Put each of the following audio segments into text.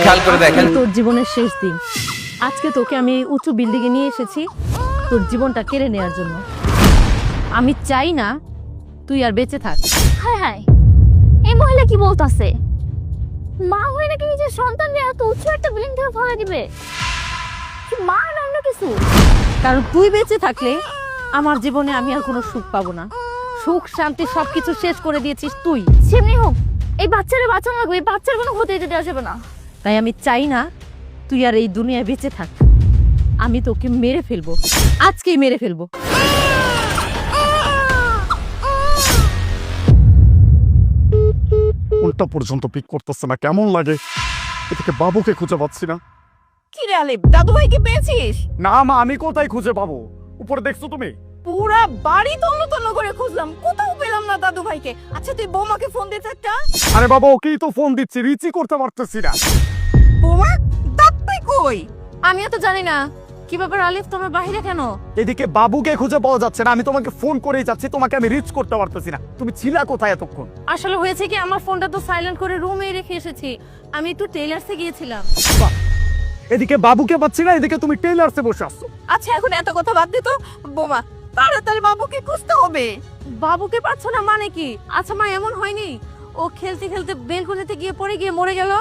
খেয়াল করে দেখেন, তোর জীবনের শেষ দিন। আজকে তোকে আমি উঁচু বিল্ডিং এ নিয়ে এসেছি তোর জীবনটা কেড়ে নেওয়ার জন্য। আমি চাই না তুই আর বেঁচে থাক। হায় হায়, এই মহিলা কি বলতাছে? মা হয়ে নাকি নিজের সন্তানকে এত উঁচু একটা বিল্ডিং থেকে ফেলে দিবে? কি মা না অন্য কিছু? কারণ তুই বেঁচে থাকলে আমার জীবনে আমি আর কোনো সুখ পাবো না। সুখ শান্তি সবকিছু শেষ করে দিয়েছিস তুই। সেমনি হোক, এই বাচ্চারে বাঁচানো লাগবে, এই বাচ্চার কোনো ক্ষতি হতে দেওয়া যাবে না। তাই আমি চাই না তুই আর এই দুনিয়ায় বেঁচে থাক। আমি তোকে মেরে ফেলবো, আজকেই মেরে ফেলবো। উল্টা পর্যন্ত পিক করতেছে না, কেমন লাগে? এদিকে বাবুকে খুঁজে পাচ্ছি না। কি রে আলিফ, দাদু ভাইকে পেয়েছিস? না মা, আমি কোথায় খুঁজে পাবো? উপরে দেখছো তুমি? পুরা বাড়ি তন্ন তন্ন করে খুঁজলাম, কোথাও পেলাম না দাদু ভাইকে। আচ্ছা তুই বৌমাকে ফোন দিতে একটা। আরে বাবা, ওকেই তো ফোন দিচ্ছি, রিচই করতে পারতেছি না। বৌমা, দাদুই কই? আমিও তো জানি না কি ব্যাপার। আলিফ তোমার বাইরে কেন? এদিকে বাবুকে খুঁজে পাওয়া যাচ্ছে না, আমি তোমাকে ফোন করেই যাচ্ছি, তোমাকে আমি রিচ করতে পারতেছি না। তুমি ছিলা কোথায় এতক্ষণ? আসলে হয়েছে কি, আমার ফোনটা তো সাইলেন্ট করে রুমে রেখে এসেছি। আমি একটু টেইলার্সে গিয়েছিলাম। এদিকে বাবুকে পাচ্ছি না, এদিকে তুমি টেইলার্সে বসে আসছো। আচ্ছা এখন এত কথা বাদ দে তো বৌমা, তাড়াতাড়ি বাবুকে খুঁজতে হবে। বাবুকে পাচ্ছ না মানে কি? আচ্ছা মা, এমন হয়নি ও খেলতে খেলতে বেলকনিতে গিয়ে পড়ে গিয়ে মরে গেল?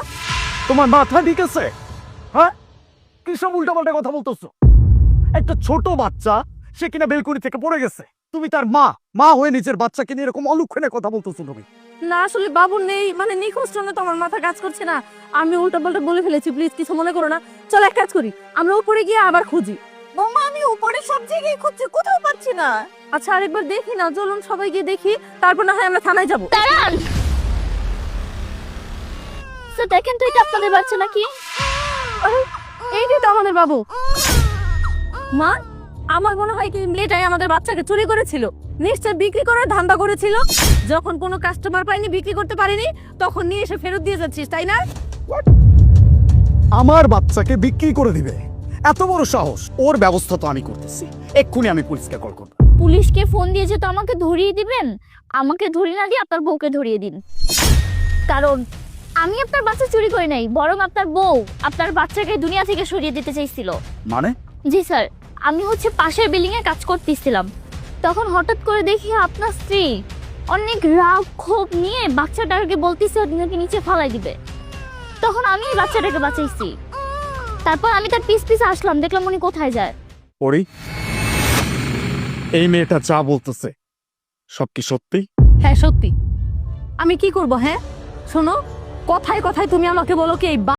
তোমার মাথা ঠিক আছে? হ্যাঁ, কি সব উল্টাপাল্টা কথা বলতেছো? একটা ছোট বাচ্চা, সে কিনা বেলকনি থেকে পড়ে গেছে। তুমি তার মা হয়ে নিজের বাচ্চাকে নিয়ে এরকম অলক্ষণে কথা বলতেছো তুমি? না আসলে বাবু নেই, মানে নিখোঁজ জন্য তো আমার মাথা কাজ করছে না। আমি উল্টাপাল্টা বলে ফেলেছি, প্লিজ কিছু মনে করো না। চল এক কাজ করি, আমরা উপরে গিয়ে আবার খুঁজি। বৌমা আমি উপরে সব জায়গায় খুঁজছি, কোথাও পাচ্ছি না। আচ্ছা আরেকবার দেখি না, চলুন সবাই গিয়ে দেখি, তারপর না হয় আমরা থানায় যাবো। দাঁড়ান, স্যার দেখেন তো এটা আপনাদের বাচ্চা নাকি? এইটাই তো আমাদের বাবু। মা, আমার মনে হয় কি মেয়েটাই আমাদের বাচ্চাকে চুরি করেছিল। নিশ্চয় বিক্রি করে ধান্দা করেছিল। যখন কোনো কাস্টমার পাইনি, বিক্রি করতে পারিনি, তখন নিয়ে এসে ফেরত দিয়ে যাচ্ছিস, তাই না? আমার বাচ্চাকে বিক্রি করে দিবে? এত বড় সাহস! ওর ব্যবস্থা তো আমি করতেছি, এক্ষুনি আমি পুলিশকে কল করব। পুলিশকে ফোন দিয়েছে তো আমাকে ধরিয়ে দিবেন? আমাকে ধরিয়ে না দিয়ে আপনার বউকে ধরিয়ে দিন, কারণ আমি আপনার বাচ্চা চুরি করি নাই, বরং আপনার বউ আপনার বাচ্চাকে দুনিয়া থেকে সরিয়ে দিতে চাইছিল। মানে? জি স্যার, আমি হচ্ছে পাশের বিল্ডিং এ কাজ করতেছিলাম, তখন হঠাৎ করে দেখি আপনার স্ত্রী অনেক রাগ ক্ষোভ নিয়ে বাচ্চাটাকে বলতেছে ওকে নিচে ফালাই দিবে। তখন আমি এই বাচ্চাটাকে বাঁচাইছি, তারপর আমি তার পিছ পিছে আসলাম, দেখলাম উনি কোথায় যায়। পরি, এই মেয়েটা যা বলতেছে সব কি সত্যি? হ্যাঁ সত্যি। আমি কি করব? হ্যাঁ শোনো, কথায় কথায় তুমি আমাকে বলো কি এই